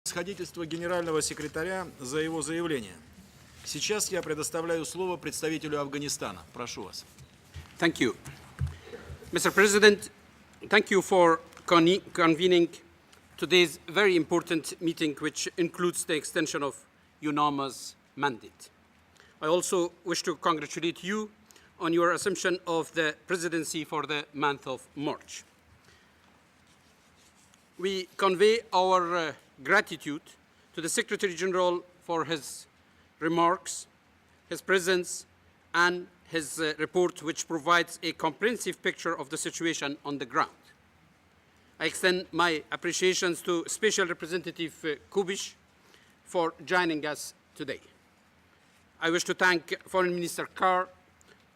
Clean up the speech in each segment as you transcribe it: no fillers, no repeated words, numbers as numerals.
Снисходительство генерального секретаря за его заявление. Сейчас я предоставляю слово представителю Афганистана. Прошу вас. Thank you. Mr. President, thank you for convening today's very important meeting, which includes the extension of UNAMA's mandate. I also wish to congratulate you on your assumption of the presidency for the month of March. We convey our gratitude to the Secretary General for his remarks, his presence, and his report, which provides a comprehensive picture of the situation on the ground. I extend my appreciations to Special Representative Kubish for joining us today. I wish to thank Foreign Minister Carr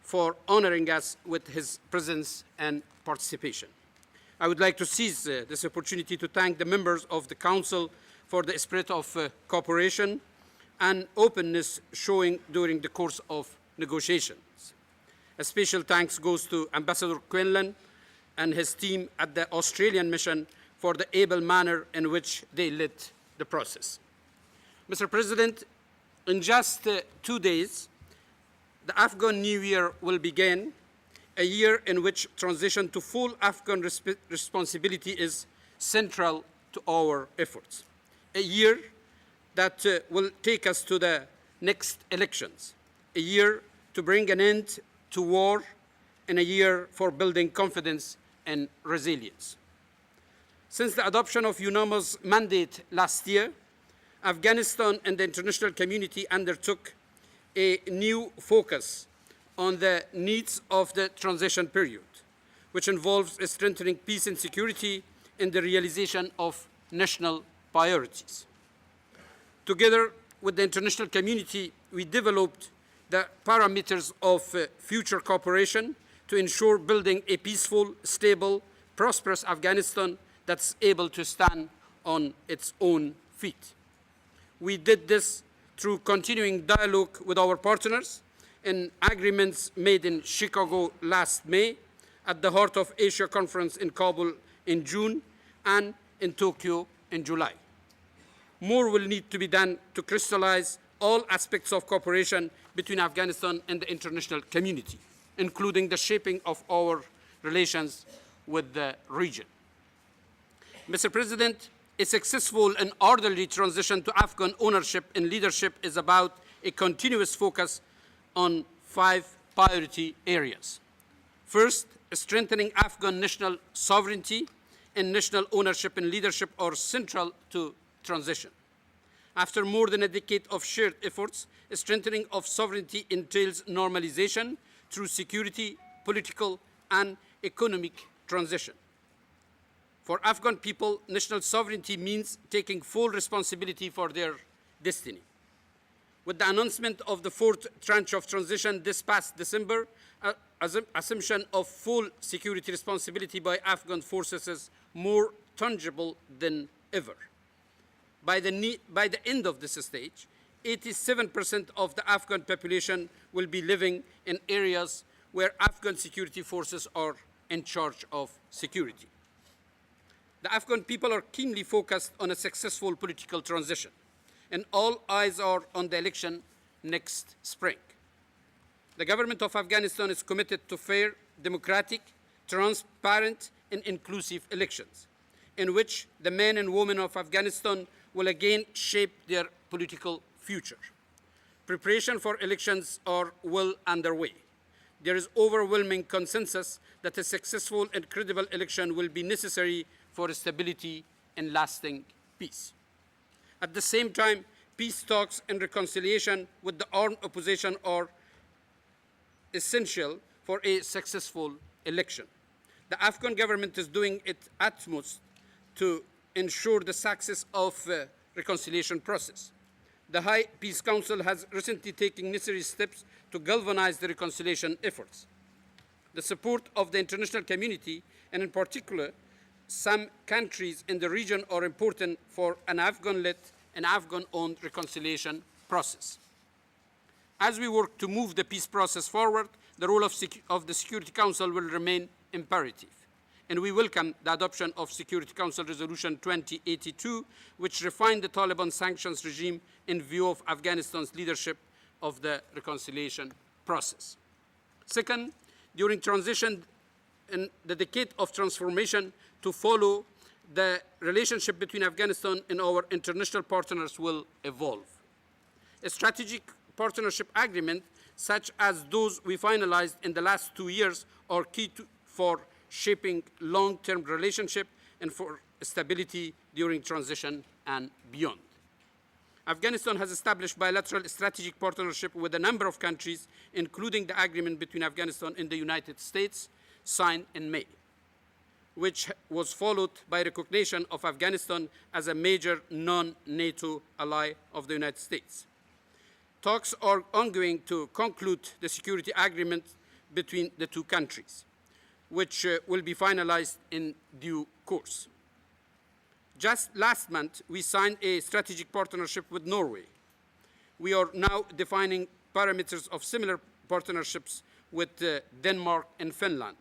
for honoring us with his presence and participation. I would like to seize this opportunity to thank the members of the Council for the spirit of cooperation and openness showing during the course of negotiations. A special thanks goes to Ambassador Quinlan and his team at the Australian mission for the able manner in which they led the process. Mr. President, in just 2 days, the Afghan New Year will begin, a year in which transition to full Afghan responsibility is central to our efforts. A year that will take us to the next elections, a year to bring an end to war, and a year for building confidence and resilience. Since the adoption of UNAMA's mandate last year, Afghanistan and the international community undertook a new focus on the needs of the transition period, which involves strengthening peace and security and the realization of national priorities. Together with the international community, we developed the parameters of future cooperation to ensure building a peaceful, stable, prosperous Afghanistan that's able to stand on its own feet. We did this through continuing dialogue with our partners and agreements made in Chicago last May, at the Heart of Asia Conference in Kabul in June, and in Tokyo in July. More will need to be done to crystallize all aspects of cooperation between Afghanistan and the international community, including the shaping of our relations with the region. Mr. President, a successful and orderly transition to Afghan ownership and leadership is about a continuous focus on 5 priority areas. First, strengthening Afghan national sovereignty and national ownership and leadership are central to transition. After more than a decade of shared efforts, a strengthening of sovereignty entails normalization through security, political, and economic transition. For Afghan people, national sovereignty means taking full responsibility for their destiny. With the announcement of the 4th tranche of transition this past December, assumption of full security responsibility by Afghan forces is more tangible than ever. By the end of this stage, 87% of the Afghan population will be living in areas where Afghan security forces are in charge of security. The Afghan people are keenly focused on a successful political transition, and all eyes are on the election next spring. The government of Afghanistan is committed to fair, democratic, transparent, and inclusive elections, in which the men and women of Afghanistan will again shape their political future. Preparation for elections are well underway. There is overwhelming consensus that a successful and credible election will be necessary for stability and lasting peace. At the same time, peace talks and reconciliation with the armed opposition are essential for a successful election. The Afghan government is doing its utmost to ensure the success of the reconciliation process. The High Peace Council has recently taken necessary steps to galvanize the reconciliation efforts. The support of the international community, and in particular, some countries in the region, are important for an Afghan-led and Afghan-owned reconciliation process. As we work to move the peace process forward, the role of the Security Council will remain imperative. and we welcome the adoption of Security Council Resolution 2082, which refined the Taliban sanctions regime in view of Afghanistan's leadership of the reconciliation process. Second, during transition in the decade of transformation to follow, the relationship between Afghanistan and our international partners will evolve. A strategic partnership agreement, such as those we finalized in the last 2 years, are key for shaping long-term relationship and for stability during transition and beyond. Afghanistan has established bilateral strategic partnership with a number of countries, including the agreement between Afghanistan and the United States, signed in May, which was followed by recognition of Afghanistan as a major non-NATO ally of the United States. Talks are ongoing to conclude the security agreement between the two countries, which will be finalized in due course. Just last month, we signed a strategic partnership with Norway. We are now defining parameters of similar partnerships with Denmark and Finland.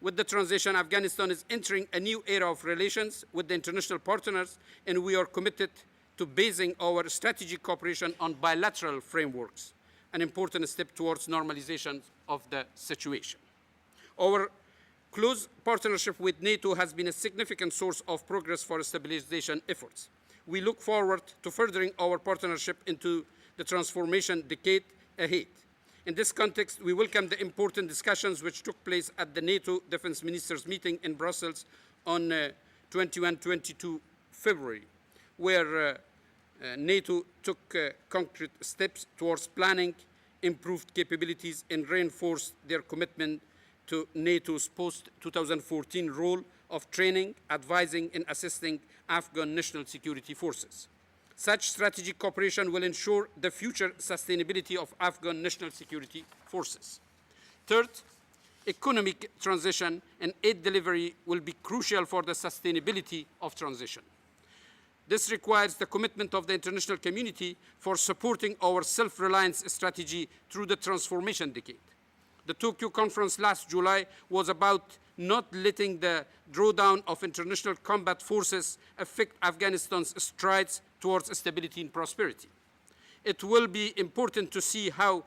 With the transition, Afghanistan is entering a new era of relations with the international partners, and we are committed to basing our strategic cooperation on bilateral frameworks, an important step towards normalization of the situation. Our close partnership with NATO has been a significant source of progress for stabilization efforts. We look forward to furthering our partnership into the transformation decade ahead. In this context, we welcome the important discussions which took place at the NATO Defense Ministers meeting in Brussels on 21-22 February, where NATO took concrete steps towards planning, improved capabilities, and reinforced their commitment to NATO's post-2014 role of training, advising, and assisting Afghan national security forces. Such strategic cooperation will ensure the future sustainability of Afghan national security forces. Third, economic transition and aid delivery will be crucial for the sustainability of transition. This requires the commitment of the international community for supporting our self-reliance strategy through the transformation decade. The Tokyo conference last July was about not letting the drawdown of international combat forces affect Afghanistan's strides towards stability and prosperity. It will be important to see how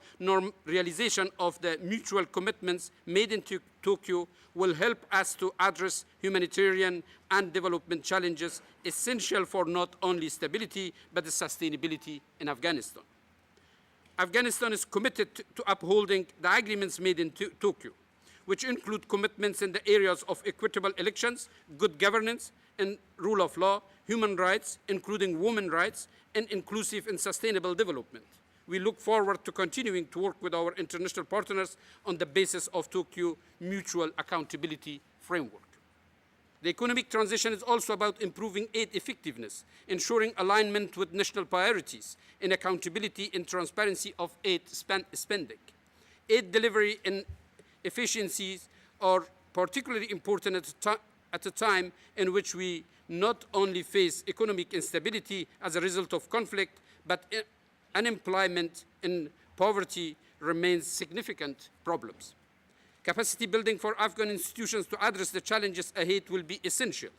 realization of the mutual commitments made in Tokyo will help us to address humanitarian and development challenges essential for not only stability, but the sustainability in Afghanistan. Afghanistan is committed to upholding the agreements made in Tokyo, which include commitments in the areas of equitable elections, good governance, and rule of law, human rights, including women's rights, and inclusive and sustainable development. We look forward to continuing to work with our international partners on the basis of Tokyo Mutual Accountability Framework. The economic transition is also about improving aid effectiveness, ensuring alignment with national priorities, and accountability and transparency of aid spending. Aid delivery and efficiencies are particularly important at a time in which we not only face economic instability as a result of conflict, but unemployment and poverty remains significant problems. Capacity building for Afghan institutions to address the challenges ahead will be essential.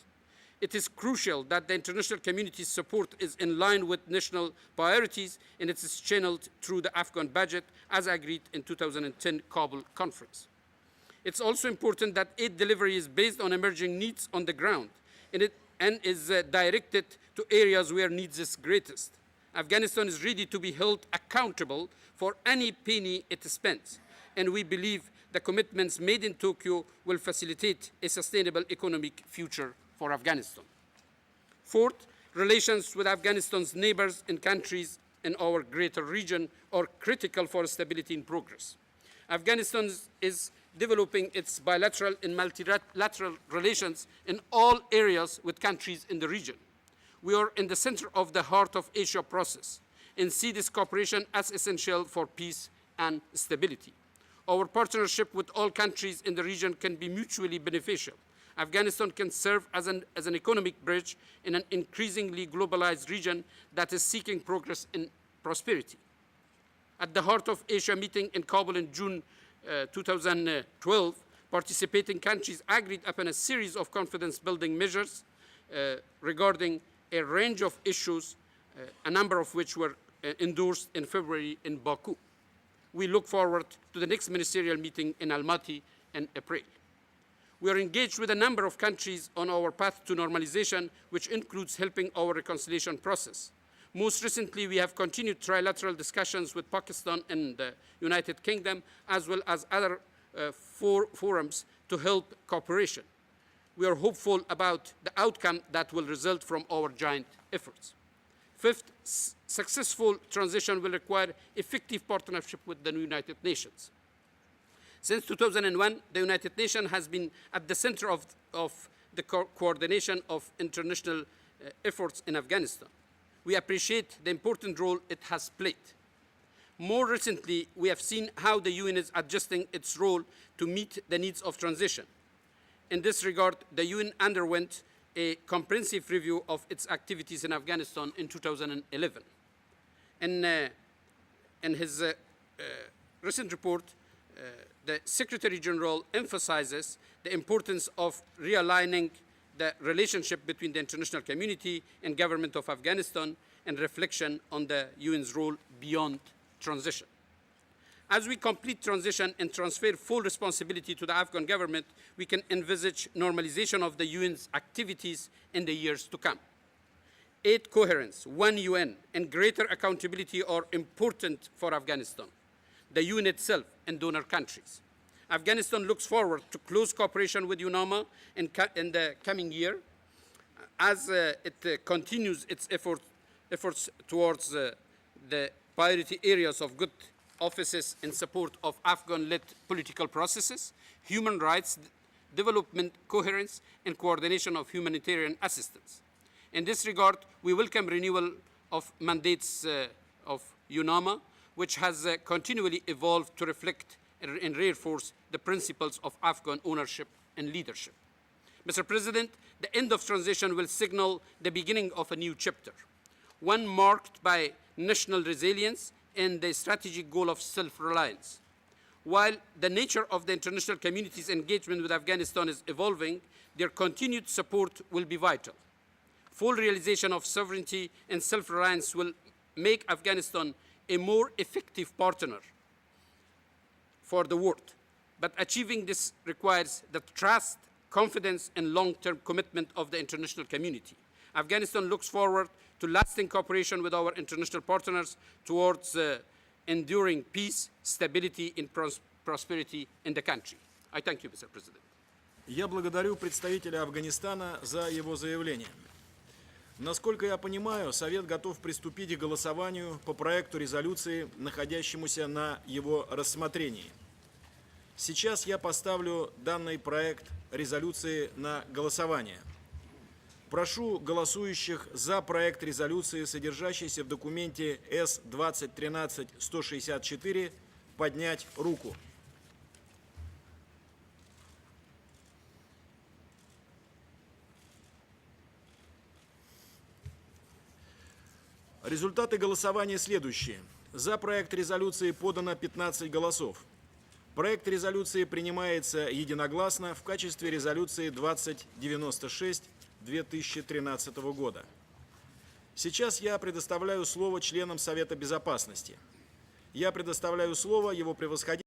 It is crucial that the international community's support is in line with national priorities and it is channeled through the Afghan budget as agreed in 2010 Kabul conference. It's also important that aid delivery is based on emerging needs on the ground and is directed to areas where needs is greatest. Afghanistan is ready to be held accountable for any penny it spends, and we believe the commitments made in Tokyo will facilitate a sustainable economic future for Afghanistan. Fourth, relations with Afghanistan's neighbors and countries in our greater region are critical for stability and progress. Afghanistan is developing its bilateral and multilateral relations in all areas with countries in the region. We are in the center of the Heart of Asia process and see this cooperation as essential for peace and stability. Our partnership with all countries in the region can be mutually beneficial. Afghanistan can serve as an economic bridge in an increasingly globalized region that is seeking progress and prosperity. At the Heart of Asia meeting in Kabul in June 2012, participating countries agreed upon a series of confidence-building measures regarding a range of issues, a number of which were endorsed in February in Baku. We look forward to the next ministerial meeting in Almaty in April. We are engaged with a number of countries on our path to normalization, which includes helping our reconciliation process. Most recently, we have continued trilateral discussions with Pakistan and the United Kingdom, as well as other forums to help cooperation. We are hopeful about the outcome that will result from our joint efforts. Fifth, successful transition will require effective partnership with the United Nations. Since 2001, the United Nations has been at the center of the coordination of international efforts in Afghanistan. We appreciate the important role it has played. More recently, we have seen how the UN is adjusting its role to meet the needs of transition. In this regard, the UN underwent a comprehensive review of its activities in Afghanistan in 2011. In his recent report, the Secretary General emphasizes the importance of realigning the relationship between the international community and government of Afghanistan and reflection on the UN's role beyond transition. As we complete transition and transfer full responsibility to the Afghan government, we can envisage normalization of the UN's activities in the years to come. Aid coherence, one UN, and greater accountability are important for Afghanistan, the UN itself, and donor countries. Afghanistan looks forward to close cooperation with UNAMA in the coming year as it continues its efforts towards the priority areas of good offices in support of Afghan-led political processes, human rights, development coherence, and coordination of humanitarian assistance. In this regard, we welcome renewal of mandates of UNAMA, which has continually evolved to reflect and reinforce the principles of Afghan ownership and leadership. Mr. President, the end of transition will signal the beginning of a new chapter, one marked by national resilience and the strategic goal of self-reliance. While the nature of the international community's engagement with Afghanistan is evolving, their continued support will be vital. Full realization of sovereignty and self-reliance will make Afghanistan a more effective partner for the world. But achieving this requires the trust, confidence, and long-term commitment of the international community. Afghanistan looks forward to lasting cooperation with our international partners towards enduring peace, stability, and prosperity in the country. I thank you, Mr. President. Я благодарю представителя Афганистана за его заявление. Насколько я понимаю, Совет готов приступить к голосованию по проекту резолюции, находящемуся на его рассмотрении. Сейчас я поставлю данный проект резолюции на голосование. Прошу голосующих за проект резолюции, содержащийся в документе С-2013-164, поднять руку. Результаты голосования следующие. За проект резолюции подано 15 голосов. Проект резолюции принимается единогласно в качестве резолюции 2096-2013 года. Сейчас я предоставляю слово членам Совета Безопасности. Я предоставляю слово его превосходительству